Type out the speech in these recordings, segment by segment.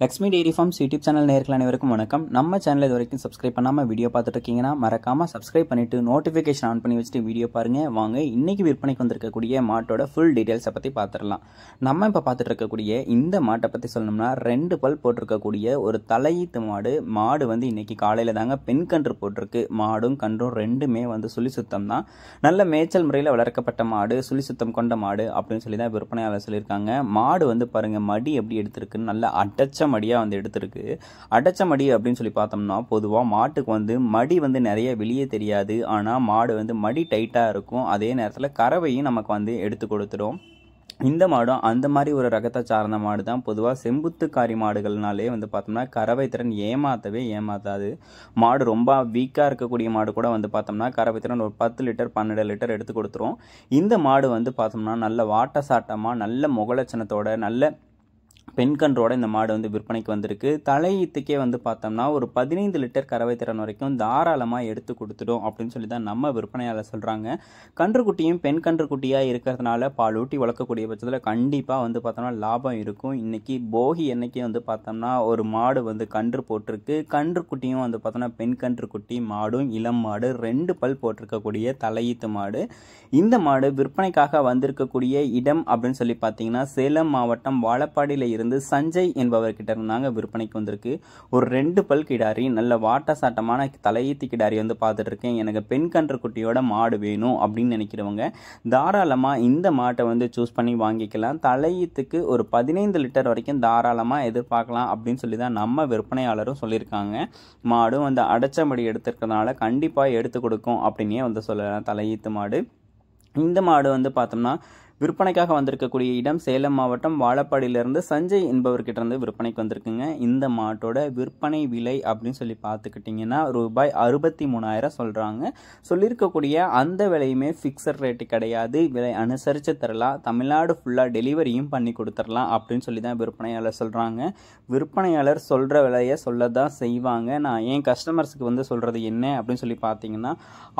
Lakshmi dairy farms YouTube channel நேயர்கள் அனைவருக்கும் வணக்கம். நம்ம சேனல் இது வரைக்கும் சப்ஸ்கிரைப் பண்ணாமல் வீடியோ பார்த்துட்டு இருக்கீங்கன்னா மறக்காமல் சப்ஸ்கிரைப் பண்ணிவிட்டு நோட்டிஃபிகேஷன் ஆன் பண்ணி வச்சுட்டு வீடியோ பாருங்கள். வாங்க இன்றைக்கி விற்பனைக்கு வந்திருக்கக்கூடிய மாட்டோட ஃபுல் டீட்டெயில்ஸை பற்றி பார்த்துடலாம். நம்ம இப்போ பார்த்துட்டு இருக்கக்கூடிய இந்த மாட்டை பற்றி சொல்லணும்னா 2 பல் போட்டிருக்கக்கூடிய ஒரு தலையீத்து மாடு வந்து இன்றைக்கி காலையில் தாங்க பெண் கன்று போட்டிருக்கு. மாடும் கன்றும் ரெண்டுமே வந்து சுழி சுத்தம் தான். நல்ல மேய்ச்சல் முறையில் வளர்க்கப்பட்ட மாடு, சுழி சுத்தம் கொண்ட மாடு அப்படின்னு சொல்லி தான் விற்பனையாளர் சொல்லியிருக்காங்க. மாடு வந்து பாருங்கள் மடி எப்படி எடுத்திருக்குன்னு நல்ல அடைச்ச மடியாக வந்து எடுத்திருக்கு. அடைச்ச மடி அப்படின்னு சொல்லி பார்த்தோம்னா பொதுவாக மாட்டுக்கு வந்து மடி வந்து நிறைய வெளியே தெரியாது. ஆனால் மாடு வந்து மடி டைட்டாக இருக்கும். அதே நேரத்தில் கறவையும் நமக்கு வந்து எடுத்து கொடுத்துடும். இந்த மாடும் அந்த மாதிரி ஒரு ரகத்தை சார்ந்த மாடு தான். பொதுவாக செம்புத்துக்காரி மாடுகள்னாலே வந்து பார்த்தோம்னா கறவை திறன் ஏமாத்தாது. மாடு ரொம்ப வீக்காக இருக்கக்கூடிய மாடு கூட வந்து பார்த்தோம்னா கறவை திறன் ஒரு 10 லிட்டர் 12 லிட்டர் எடுத்து கொடுத்துரும். இந்த மாடு வந்து பார்த்தோம்னா நல்ல வாட்ட சாட்டமாக நல்ல முகலட்சணத்தோட நல்ல பெண் கன்றோட இந்த மாடு வந்து விற்பனைக்கு வந்திருக்கு. தலையீத்துக்கே வந்து பார்த்தோம்னா ஒரு 15 லிட்டர் கறவை திறன் வரைக்கும் தாராளமாக எடுத்து கொடுத்துடும் அப்படின்னு சொல்லி தான் நம்ம விற்பனையாளர் சொல்கிறாங்க. கன்றுக்குட்டியும் பெண் கன்றுக்குட்டியாக இருக்கிறதுனால பால் ஊட்டி வளர்க்கக்கூடிய பட்சத்தில் கண்டிப்பாக வந்து பார்த்தோம்னா லாபம் இருக்கும். இன்றைக்கி போகி அன்னைக்கு வந்து பார்த்தோம்னா ஒரு மாடு வந்து கன்று போட்டிருக்கு. கன்றுக்குட்டியும் வந்து பார்த்தோம்னா பெண் கன்றுக்குட்டி, மாடும் இளம் மாடு 2 பல் போட்டிருக்கக்கூடிய தலையீத்து மாடு. இந்த மாடு விற்பனைக்காக வந்திருக்கக்கூடிய இடம் அப்படின்னு சொல்லி பார்த்தீங்கன்னா சேலம் மாவட்டம் வாழப்பாடியில் இருந்து சஞ்சய் என்பவர்கிட்ட இருந்தாங்க விற்பனைக்கு வந்திருக்கு. ஒரு 2 பல் கிடாரி, நல்ல வாட்ட சாட்டமான தலையீத்து கிடாரி வந்து பார்த்துட்டு இருக்கேன். எனக்கு பெண் கன்று குட்டியோட மாடு வேணும் அப்படின்னு நினைக்கிறவங்க தாராளமாக இந்த மாட்டை வந்து சூஸ் பண்ணி வாங்கிக்கலாம். தலையீத்துக்கு ஒரு 15 லிட்டர் வரைக்கும் தாராளமாக எதிர்பார்க்கலாம் அப்படின்னு சொல்லி தான் நம்ம விற்பனையாளரும் சொல்லியிருக்காங்க. மாடும் வந்து அடைச்சபடி எடுத்துருக்கிறதுனால கண்டிப்பாக எடுத்து கொடுக்கும் அப்படின்னே வந்து சொல்லலாம். தலையீத்து மாடு. இந்த மாடு வந்து பார்த்தோம்னா விற்பனைக்காக வந்திருக்கக்கூடிய இடம் சேலம் மாவட்டம் வாழப்பாடியிலிருந்து சஞ்சய் என்பவர்கிட்ட இருந்து விற்பனைக்கு வந்திருக்குங்க. இந்த மாட்டோட விற்பனை விலை அப்படின்னு சொல்லி பார்த்துக்கிட்டிங்கன்னா ரூபாய் 63,000 சொல்கிறாங்க. சொல்லியிருக்கக்கூடிய அந்த விலையுமே ஃபிக்ஸட் ரேட்டு கிடையாது. விலை அனுசரித்து தரலாம். தமிழ்நாடு ஃபுல்லாக டெலிவரியும் பண்ணி கொடுத்துடலாம் அப்படின்னு சொல்லி தான் விற்பனையாளர் சொல்கிறாங்க. விற்பனையாளர் சொல்கிற விலையை சொல்ல தான் செய்வாங்க. நான் என் கஸ்டமர்ஸுக்கு வந்து சொல்கிறது என்ன அப்படின்னு சொல்லி பார்த்தீங்கன்னா,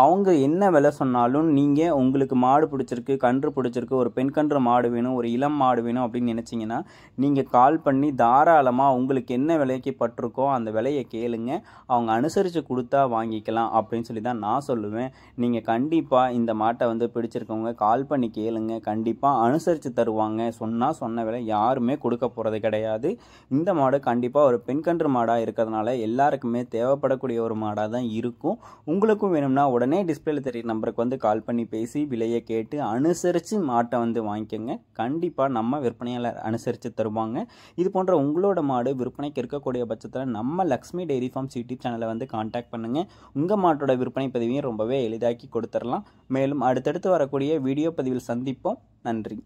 அவங்க என்ன விலை சொன்னாலும் நீங்கள் உங்களுக்கு மாடு பிடிச்சிருக்கு, கன்று பிடிச்சிருக்கு, ஒரு பெண் கன்று மாடு வேணும், ஒரு இளம் மாடு வேணும் அப்படின்னு நினச்சிங்கன்னா நீங்கள் கால் பண்ணி தாராளமாக உங்களுக்கு என்ன விலைக்கு பட்டிருக்கோ அந்த விலையை கேளுங்க. அவங்க அனுசரித்து கொடுத்தா வாங்கிக்கலாம் அப்படின்னு சொல்லி தான் நான் சொல்லுவேன். நீங்கள் கண்டிப்பாக இந்த மாட்டை வந்து பிடிச்சிருக்கவங்க கால் பண்ணி கேளுங்க. கண்டிப்பாக அனுசரித்து தருவாங்க. சொன்ன விலை யாருமே கொடுக்க போகிறது கிடையாது. இந்த மாடு கண்டிப்பாக ஒரு பெண் கன்று மாடாக இருக்கிறதுனால எல்லாருக்குமே தேவைப்படக்கூடிய ஒரு மாடாக தான் இருக்கும். உங்களுக்கும் வேணும்னா உடனே டிஸ்பிளேல தெரியுற நம்பருக்கு வந்து கால் பண்ணி பேசி விலையை கேட்டு அனுசரித்து மாட்டை வந்து வாங்கிக்கோங்க. கண்டிப்பாக நம்ம விற்பனையாளர் அனுசரித்து தருவாங்க. இது போன்ற உங்களோட மாடு விற்பனைக்கு இருக்கக்கூடிய பட்சத்தில் நம்ம லக்ஷ்மி டெய்ரி ஃபார்ம்ஸ் யூடியூப் சேனலை வந்து கான்டாக்ட் பண்ணுங்கள். உங்கள் மாட்டோட விற்பனை பதிவையும் ரொம்பவே எளிதாக்கி கொடுத்துடலாம். மேலும் அடுத்தடுத்து வரக்கூடிய வீடியோ பதிவில் சந்திப்போம். நன்றி.